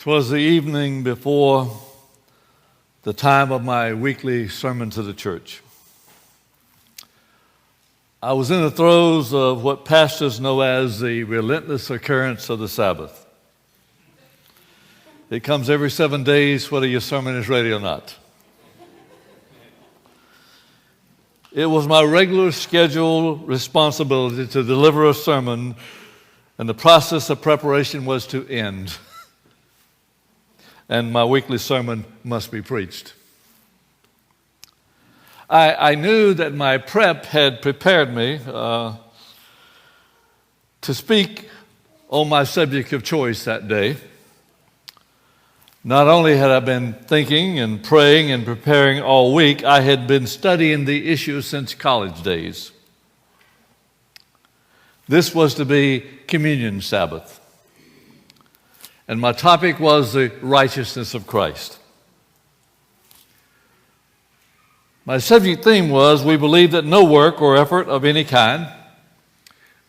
'Twas the evening before the time of my weekly sermon to the church. I was in the throes of what pastors know as the relentless occurrence of the Sabbath. It comes every 7 days, whether your sermon is ready or not. It was my regular scheduled responsibility to deliver a sermon, and the process of preparation was to end. And my weekly sermon must be preached. I knew that my prep had prepared me to speak on my subject of choice that day. Not only had I been thinking and praying and preparing all week, I had been studying the issue since college days. This was to be Communion Sabbath. And my topic was the righteousness of Christ. My subject theme was, we believe that no work or effort of any kind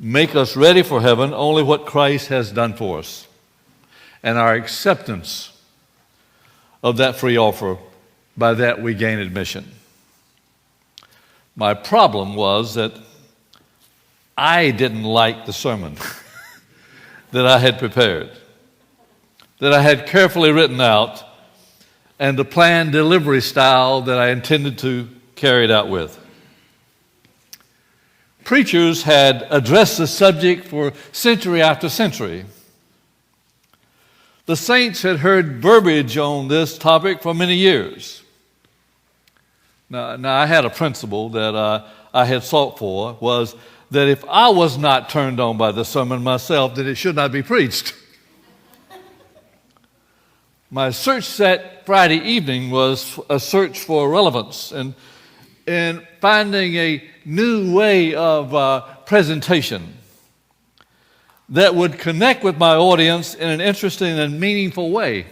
make us ready for heaven, only what Christ has done for us, and our acceptance of that free offer. By that we gain admission. My problem was that I didn't like the sermon that I had prepared, that I had carefully written out, and the planned delivery style that I intended to carry it out with. Preachers had addressed the subject for century after century. The saints had heard verbiage on this topic for many years. Now I had a principle that I had sought for, was that if I was not turned on by the sermon myself, then it should not be preached. My search that Friday evening was a search for relevance and finding a new way of presentation that would connect with my audience in an interesting and meaningful way,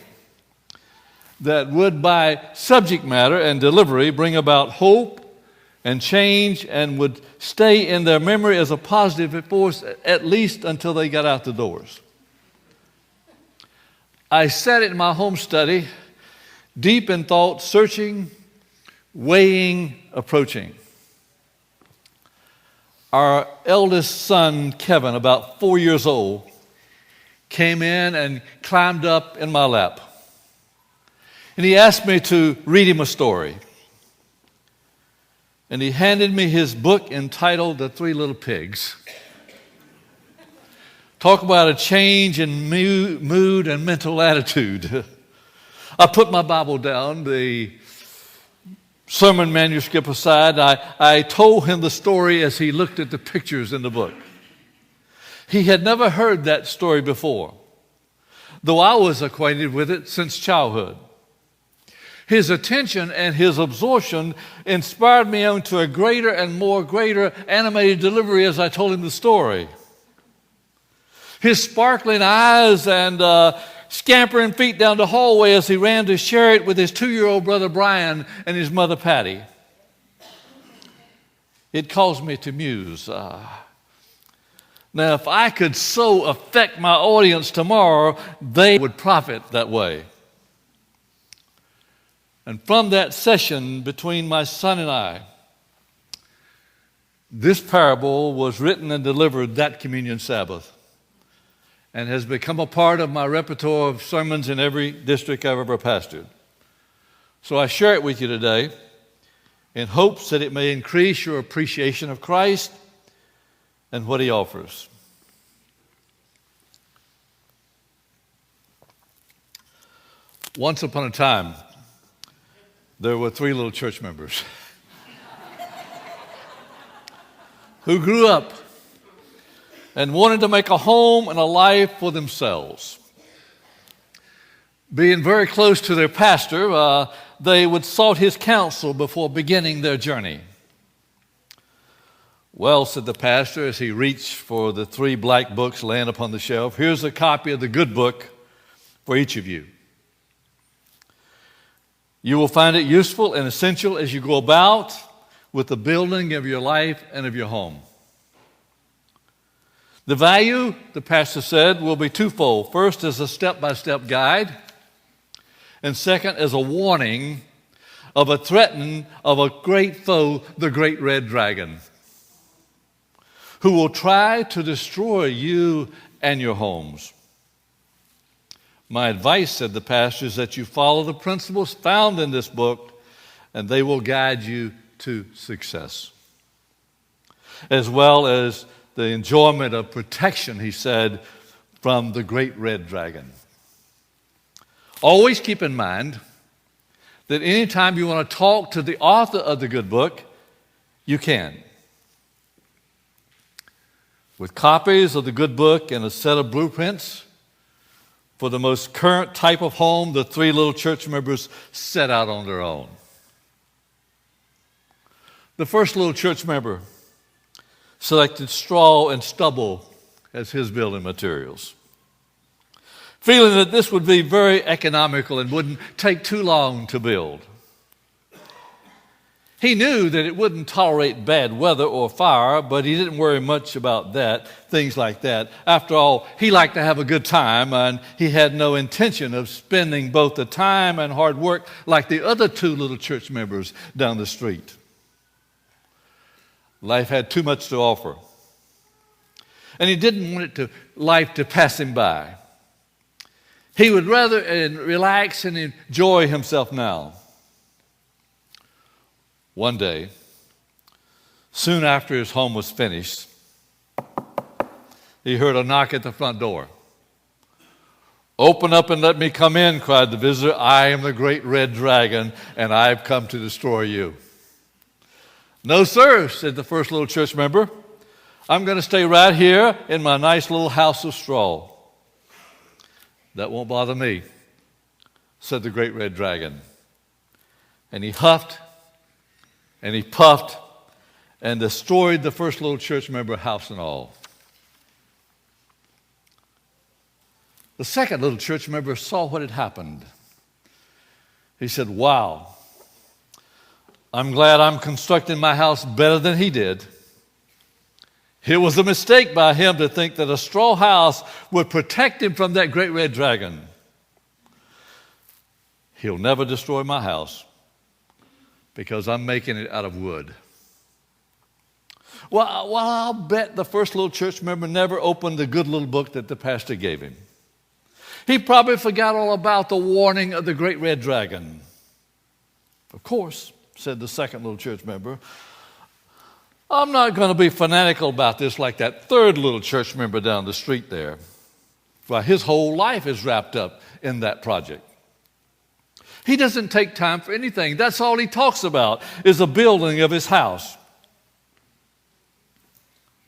that would, by subject matter and delivery, bring about hope and change and would stay in their memory as a positive force at least until they got out the doors. I sat in my home study, deep in thought, searching, weighing, approaching. Our eldest son, Kevin, about 4 years old, came in and climbed up in my lap. And he asked me to read him a story. And he handed me his book entitled The Three Little Pigs. Talk about a change in mood and mental attitude. I put my Bible down, the sermon manuscript aside. I told him the story as he looked at the pictures in the book. He had never heard that story before, though I was acquainted with it since childhood. His attention and his absorption inspired me on to a greater and more greater animated delivery as I told him the story. His sparkling eyes and scampering feet down the hallway as he ran to share it with his 2-year-old brother Brian and his mother Patty. It caused me to muse. Now, if I could so affect my audience tomorrow, they would profit that way. And from that session between my son and I, this parable was written and delivered that Communion Sabbath, and has become a part of my repertoire of sermons in every district I've ever pastored. So I share it with you today in hopes that it may increase your appreciation of Christ and what He offers. Once upon a time, there were 3 little church members who grew up and wanted to make a home and a life for themselves. Being very close to their pastor, they would sought his counsel before beginning their journey. Well, said the pastor as he reached for the 3 black books laying upon the shelf, here's a copy of the good book for each of you. You will find it useful and essential as you go about with the building of your life and of your home. The value, the pastor said, will be twofold. First, as a step-by-step guide And second, as a warning of a threatening of a great foe, the great red dragon, who will try to destroy you and your homes. My advice, said the pastor, is that you follow the principles found in this book, and they will guide you to success, as well as the enjoyment of protection, he said, from the great red dragon. Always keep in mind that anytime you want to talk to the author of the good book, you can. With copies of the good book and a set of blueprints for the most current type of home, the three little church members set out on their own. The first little church member selected straw and stubble as his building materials, feeling that this would be very economical and wouldn't take too long to build. He knew that it wouldn't tolerate bad weather or fire, but he didn't worry much about that, things like that. After all, he liked to have a good time, and he had no intention of spending both the time and hard work like the other two little church members down the street. Life had too much to offer, and he didn't want life to pass him by. He would rather relax and enjoy himself now. One day, soon after his home was finished, he heard a knock at the front door. "Open up and let me come in," cried the visitor. "I am the great red dragon, and I've come to destroy you." "No, sir," said the first little church member. "I'm going to stay right here in my nice little house of straw." "That won't bother me," said the great red dragon. And he huffed and he puffed and destroyed the first little church member, house and all. The second little church member saw what had happened. He said, "Wow, I'm glad I'm constructing my house better than he did. It was a mistake by him to think that a straw house would protect him from that great red dragon. He'll never destroy my house because I'm making it out of wood." Well, I'll bet the first little church member never opened the good little book that the pastor gave him. He probably forgot all about the warning of the great red dragon. "Of course," said the second little church member, "I'm not going to be fanatical about this like that third little church member down the street there. Well, his whole life is wrapped up in that project. He doesn't take time for anything. That's all he talks about is the building of his house.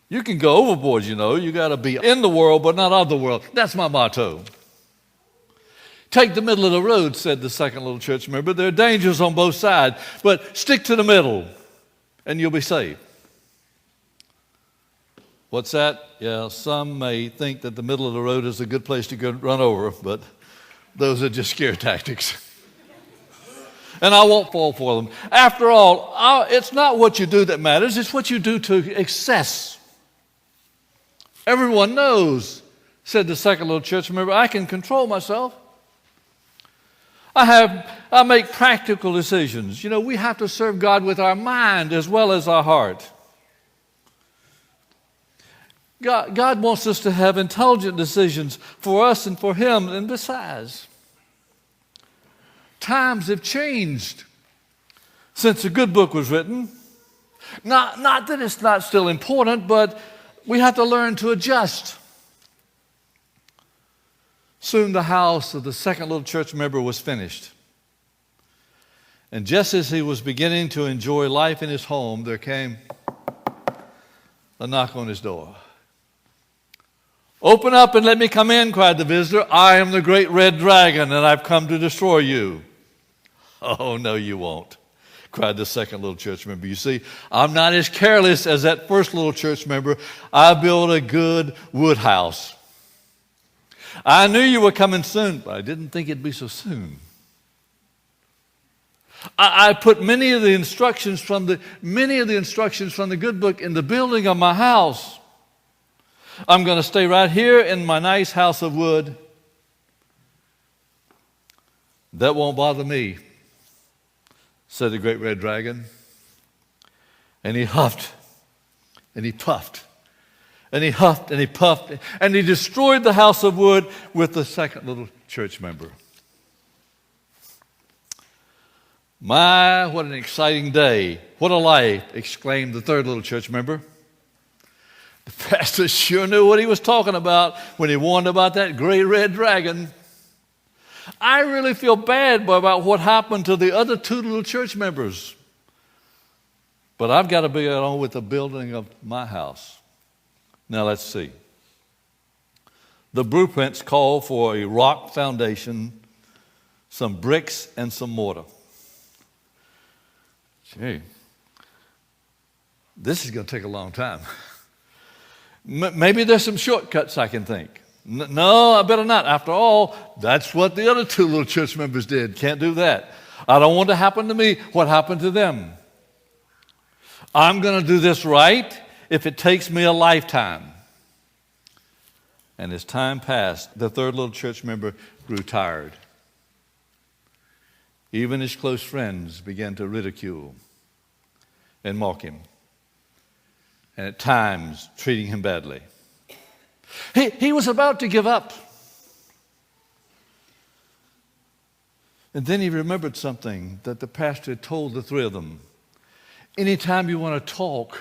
You can go overboard, you know. You got to be in the world, but not of the world. That's my motto." "Take the middle of the road," said the second little church member. "There are dangers on both sides, but stick to the middle, and you'll be safe." "What's that?" "Yeah, some may think that the middle of the road is a good place to go run over, but those are just scare tactics. And I won't fall for them. After all, it's not what you do that matters, it's what you do to excess." "Everyone knows," said the second little church member, "I can control myself. I make practical decisions. You know, we have to serve God with our mind as well as our heart. God wants us to have intelligent decisions for us and for Him. And besides, times have changed since the good book was written. Not that it's not still important, but we have to learn to adjust." Soon the house of the second little church member was finished. And just as he was beginning to enjoy life in his home, there came a knock on his door. "Open up and let me come in," cried the visitor. "I am the great red dragon, and I've come to destroy you." "Oh, no, you won't," cried the second little church member. "You see, I'm not as careless as that first little church member. I built a good wood house. I knew you were coming soon, but I didn't think it'd be so soon. I put many of the instructions from the good book in the building of my house. I'm going to stay right here in my nice house of wood." That won't bother me, said the great red dragon. And he huffed, and he puffed, and he huffed, and he puffed, and he destroyed the house of wood with the second little church member. My, what an exciting day. What a life, exclaimed the third little church member. The pastor sure knew what he was talking about when he warned about that great red dragon. I really feel bad about what happened to the other two little church members. But I've got to be on with the building of my house. Now let's see. The blueprints call for a rock foundation, some bricks, and some mortar. Gee, this is going to take a long time. Maybe there's some shortcuts I can think. No, I better not. After all, that's what the other two little church members did. Can't do that. I don't want to happen to me what happened to them. I'm going to do this right if it takes me a lifetime. And as time passed, the third little church member grew tired. Even his close friends began to ridicule and mock him, and at times treating him badly. He was about to give up. And then he remembered something that the pastor had told the three of them. Anytime you want to talk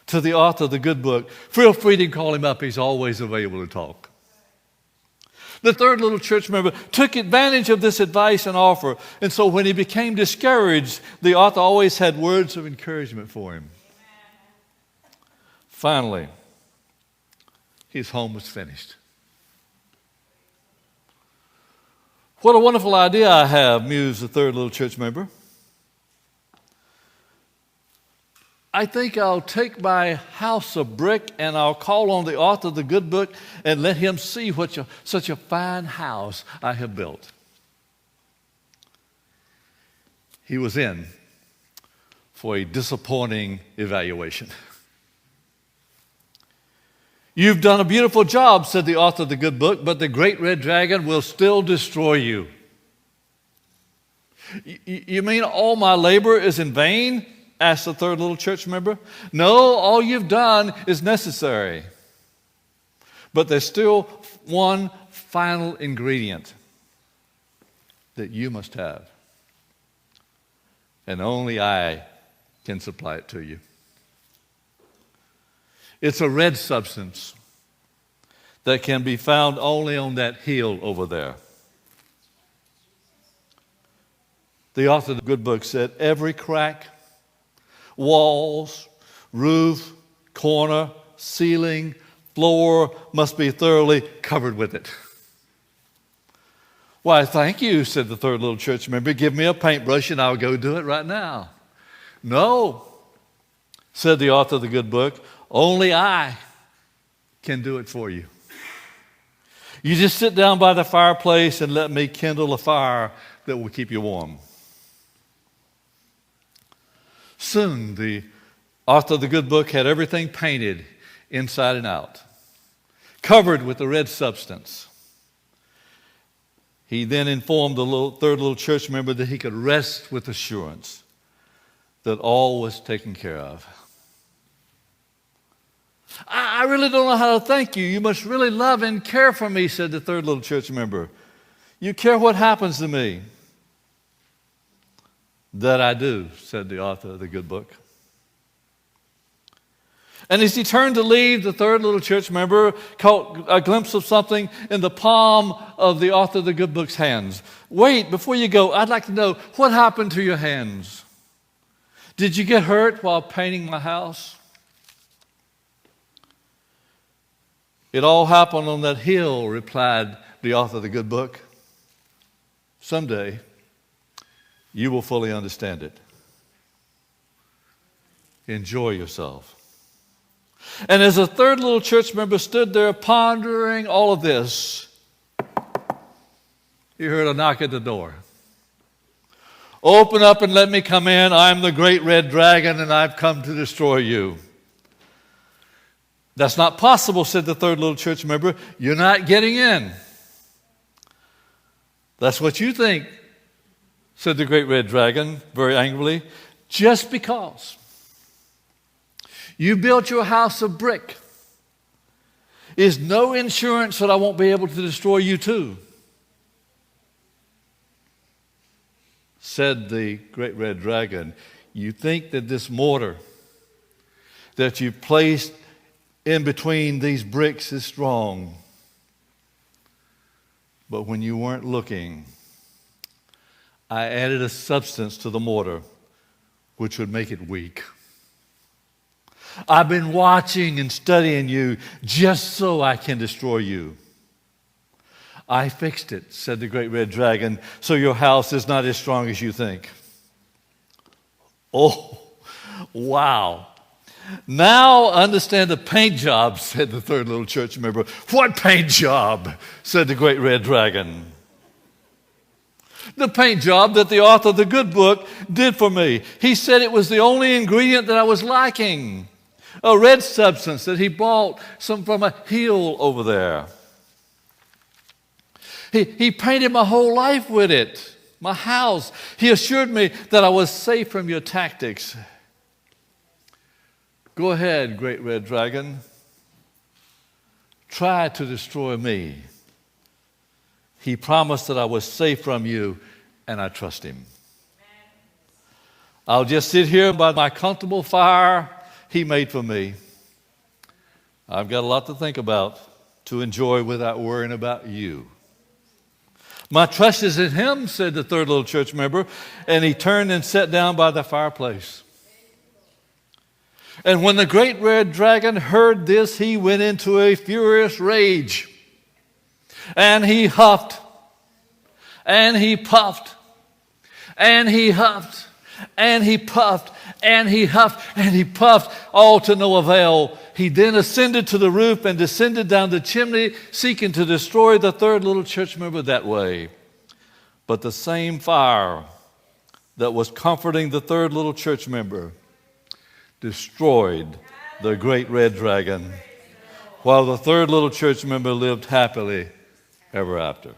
to the author of the good book, feel free to call him up. He's always available to talk. The third little church member took advantage of this advice and offer. And so when he became discouraged, the author always had words of encouragement for him. Finally, his home was finished. What a wonderful idea I have, mused the third little church member. I think I'll take my house of brick and I'll call on the author of the good book and let him see such a fine house I have built. He was in for a disappointing evaluation. You've done a beautiful job, said the author of the good book, but the great red dragon will still destroy you. You mean all my labor is in vain? Asked the third little church member. No, all you've done is necessary. But there's still one final ingredient that you must have. And only I can supply it to you. It's a red substance that can be found only on that hill over there. The author of the good book said, every crack, walls, roof, corner, ceiling, floor must be thoroughly covered with it. Why, thank you, said the third little church member. Give me a paintbrush and I'll go do it right now. No, said the author of the good book, only I can do it for you. You just sit down by the fireplace and let me kindle a fire that will keep you warm. Soon, the author of the good book had everything painted inside and out, covered with the red substance. He then informed the third little church member that he could rest with assurance that all was taken care of. I really don't know how to thank you. You must really love and care for me, said the third little church member. You care what happens to me. That I do, said the author of the good book. And as he turned to leave, the third little church member caught a glimpse of something in the palm of the author of the good book's hands. Wait, before you go, I'd like to know, what happened to your hands? Did you get hurt while painting my house? It all happened on that hill, replied the author of the good book. Someday, you will fully understand it. Enjoy yourself. And as the third little church member stood there pondering all of this, he heard a knock at the door. Open up and let me come in. I'm the great red dragon and I've come to destroy you. That's not possible, said the third little church member. You're not getting in. That's what you think, said the great red dragon very angrily. Just because you built your house of brick is no insurance that I won't be able to destroy you too, said the great red dragon. You think that this mortar that you placed in between these bricks is strong. But when you weren't looking, I added a substance to the mortar which would make it weak. I've been watching and studying you just so I can destroy you. I fixed it, said the great red dragon, so your house is not as strong as you think. Oh, wow. Now understand the paint job, said the third little church member. What paint job? Said the great red dragon. The paint job that the author of the good book did for me. He said it was the only ingredient that I was lacking. A red substance that he bought from a hill over there. He painted my whole life with it, my house. He assured me that I was safe from your tactics. Go ahead, great red dragon. Try to destroy me. He promised that I was safe from you, and I trust him. I'll just sit here by my comfortable fire he made for me. I've got a lot to think about, to enjoy without worrying about you. My trust is in him, said the third little church member, and he turned and sat down by the fireplace. And when the great red dragon heard this, he went into a furious rage. And he huffed, and he puffed, and he huffed, and he puffed, and he huffed, and he puffed, all to no avail. He then ascended to the roof and descended down the chimney, seeking to destroy the third little church member that way. But the same fire that was comforting the third little church member destroyed the great red dragon, while the third little church member lived happily ever after.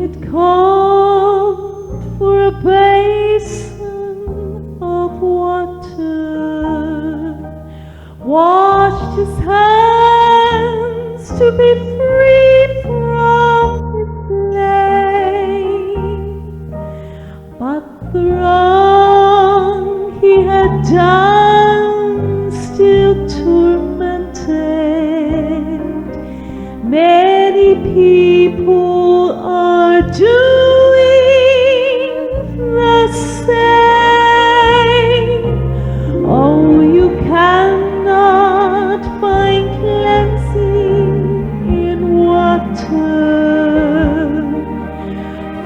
Pilate called for a basin of water, washed his hands to be free from his blame. But the wrong he had done still tormented. Many people are doing the same. Oh, you cannot find cleansing in water,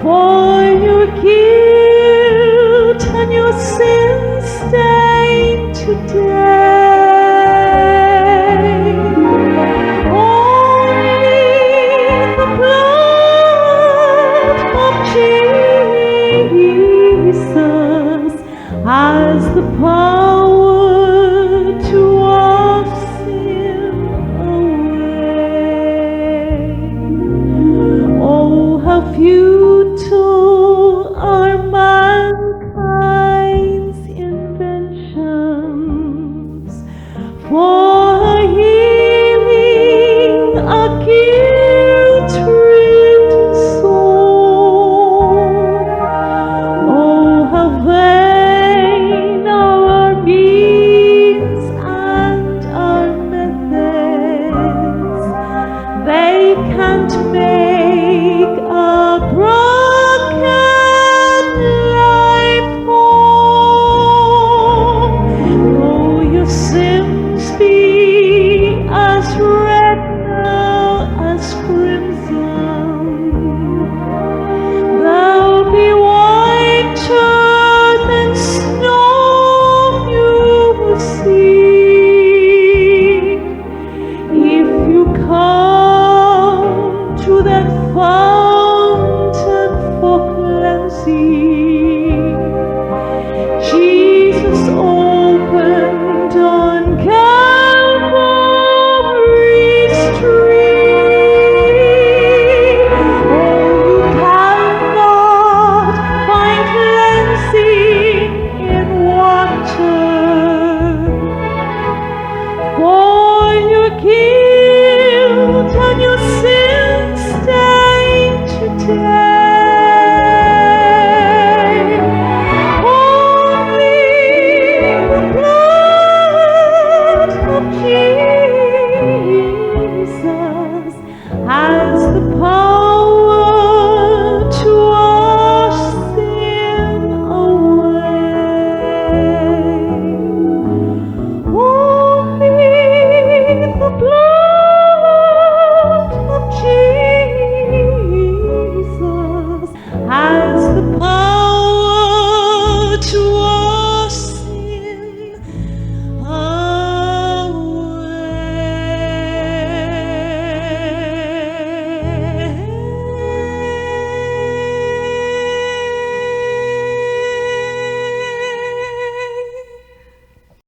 for your guilt and your sin stain today. Has the power to wash sin away. Oh, how futile are mankind's inventions for healing a guilt-ridden soul. Oh, how vain are our means and our methods. They can't make a broken come to that far